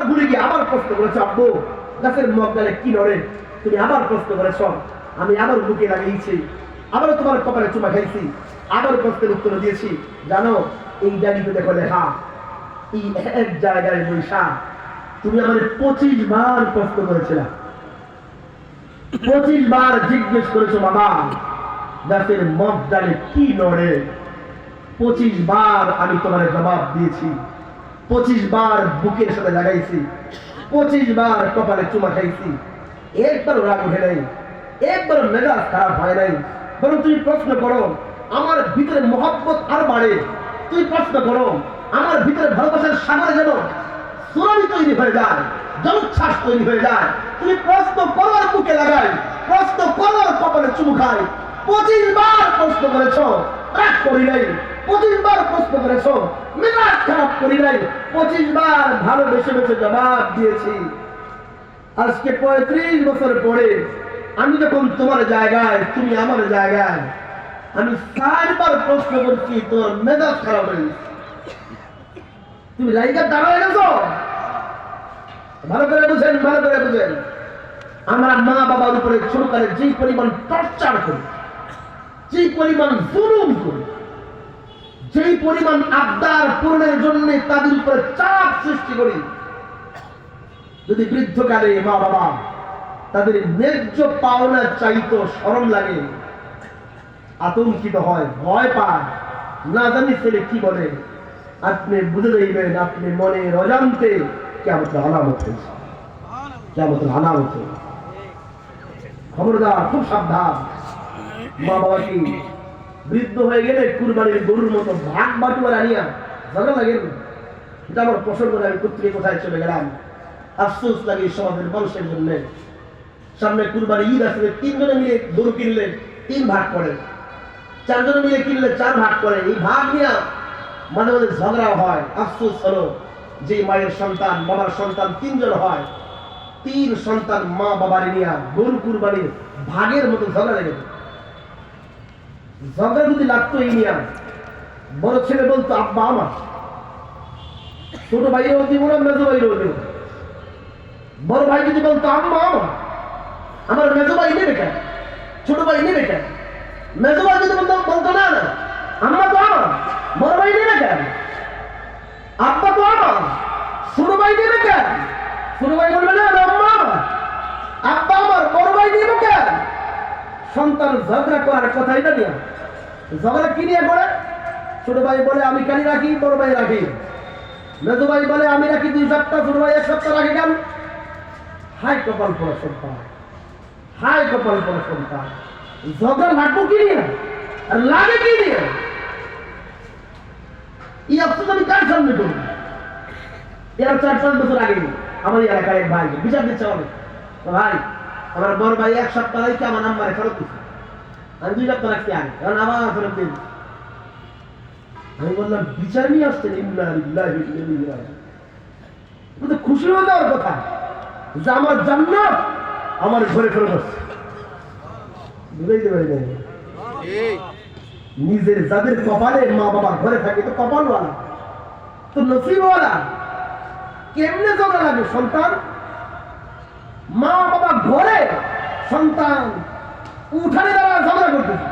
ভুলে গিয়ে আবার প্রশ্ন করেছো, আব্বু গাছের মগডালে কি নড়ে? তুমি আবার প্রশ্ন করেছ, আমি আবার বুকে লাগিয়েছি, আবারও তোমার কপালে চুমা খাইছি, আবার প্রশ্নের উত্তর দিয়েছি। জানো এই ডায়েরিতে দেখো লেখা, এই এক জায়গায় বৈশা তুমি আমাদের 25 বার প্রশ্ন করেছিলাম, 25 বার জিজ্ঞেস করেছো বাবা গাছের মগডালে কি নড়ে। 25 বার আমি তোমার জবাব দিয়েছি, 25 বার বুকের সাথে লাগাইছি, 25 বার কপালে চুমা খাইছি। একবারও রাগ উঠে নাই, একবারও মেজাজ খারাপ হয় নাই। বরং তুমি প্রশ্ন করো আমার ভিতরে মহব্বত আর বাড়ে। তুমি প্রশ্ন করো আমার ভিতরে ভালোবাসার সাগরে যেন সুনামি তৈরি হয়ে যায়, জলোচ্ছ্বাস তৈরি হয়ে যায়। তুমি প্রশ্ন করো আর বুকে লাগাই, প্রশ্ন করো আর কপালে চুমু খাই। 25 বার প্রশ্ন করেছ, রাগ করি নাই। 25 বার প্রশ্ন করেছ, মেজাজ খারাপ করি নাই। 25 বার ভালোবেসে বেসে জবাব দিয়েছি। আজকে 35 বছর পরে আমি যখন তোমার জায়গায়, তুমি আমার জায়গায়, আমি 60 বার প্রশ্ন করছি, তোর মেজাজ খারাপ হয়ে গেছে, তুমি লাইগার দাঁড়ায় গেছো। ভালো করে বুঝেন, ভালো করে বুঝেন। আমরা মা বাবার উপরে ছোটকালে যেই পরিমাণ টর্চার করি, যেই পরিমাণ জুলুম করি, যেই পরিমাণ আবদার পূরণের জন্য তাদের উপরে চাপ সৃষ্টি করি, যদি বৃদ্ধকালে মা বাবা তাদের ন্যায্য পাওনা চাইতো শরম লাগে, আতঙ্কিত হয়, ভয় পায়, না জানি ছেলে কি বলে। আপনি বুঝে দেখবেন আপনি মনের অজান্তে কিয়ামত আলামত হয়েছে, কিয়ামত আলামত। খবরদার, খুব সাবধান। মা বাবা কি বৃদ্ধ হয়ে গেলে কুরবানির গরুর মতো ভাগ বাটুয়ারা নিয়ে ঝগড়া লাগে? এটা আমার প্রসঙ্গ, আমি কোথেকে কোথায় চলে গেলাম। আফসোস লাগে সমাজের মানুষের জন্য। সামনে কুরবানি ঈদ আসলে 3 জনে মিলে গরু কিনলে 3 ভাগ করে, 4 জনে মিলে কিনলে 4 ভাগ করে। এই ভাগ নিয়ে মাঝে মাঝে ঝগড়া হয়। আফসোস হলো যে মায়ের সন্তান, বাবার সন্তান 3 জন হয়, 3 সন্তান মা বাবার নিয়ে গরু কুরবানির ভাগের মতো ঝগড়া লেগে। ঝগড়া যদি লাগতো এই নিয়ে, বড় ছেলে বলতো আব্বা আমার, ছোট ভাইও দিব না, মেজো ভাইও দিব। বড় ভাই যদি বলতো আম্মা আমার, আমার মেজো ভাই নেবে কেন, ছোট ভাই নেবে কেন? মেজো ভাই যদি বলতো না না আম্মা তো আমার, বড় ভাই নেবে কেন? আব্বা তো আমার, ছোট ভাই নেবে কেন? ছোট ভাই বলবে না আম্মা আমার, আব্বা আমার, বড় ভাই নেবে কেন? সন্তান ঝগড়া করার কথাই না নিয়ে, ঝগড়া কি নিয়ে করে? ছোট ভাই বলে আমি কালি রাখি, বড় ভাই রাখি। মেজো ভাই বলে আমি রাখি 2 সপ্তাহ, ছোট ভাই 1 সপ্তাহ রাখি কেন? হাই কপাল পড়া সন্তান, হাই কপাল পড়া সন্তান। ঝগড়া লাগবো কি নিয়ে আর লাগে কি নিয়ে? এই অবস্থা আমি কার সামনে করবো? এরা 4-5 বছর আগে আমার এলাকার এক ভাই বিচার দিচ্ছে অনেক, ভাই আমার বড় ভাই 1 সপ্তাহ রাখি আমার নাম্বারে ফেরত দিচ্ছে, আমি 2 সপ্তাহ রাখছি আগে, কারণ আবার ফেরত দিন। আমি বললাম বিচার নিয়ে আসছেন? খুশি হয়ে যাওয়ার কথা যে আমার জান্নাত আমার ঘরে ফেরত আসছে। বুঝাইতে পারি না, নিজের যাদের কপালে মা বাবা ঘরে থাকে তো কপালওয়ালা, তো নসিবওয়ালা। কেমনে ঝগড়া লাগে সন্তান? মা বাবা ঘরে, সন্তান উঠানে দ্বারা ঝগড়া করতেছে।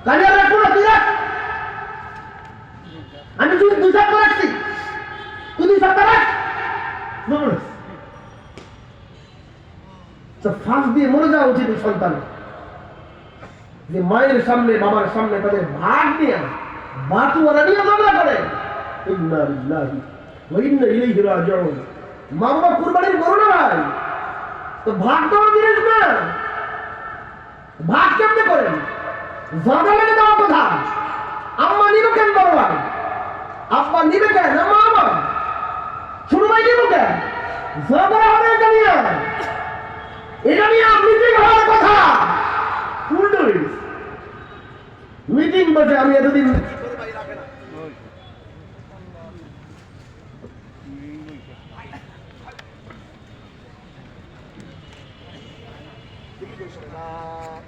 কালিয়া রাখবো না, তুই রাখ, আমি তুই 2 সপ্তাহ রাখছি, তুই 2 সপ্তাহ রাখ। ফাঁস দিয়ে মরে যাওয়া উচিত সন্তান, যে মায়ের সামনে বাবার সামনে তাদের ভাগ নিয়ে বাটুয়ারা নিয়ে ঝগড়া করে। ইন্না লিল্লাহি ওয়া ইন্না ইলাইহি রাজিউন। মা বাবা কুরবানির গরু না ভাই, তো ভাগ দেওয়া জিনিস না। ভাগ কেমনে করেন? ঝগড়া লেগে দেওয়া কথা। আম্মা নিবে কেন বড় ভাই, আব্বা নিবে কেন মা বাবা, ছোট ভাই নিবে কেন? ঝগড়া হবে এটা নিয়ে, এটা নিয়ে মিটিং হওয়ার কথা। মিটিং বসে আমি এতদিন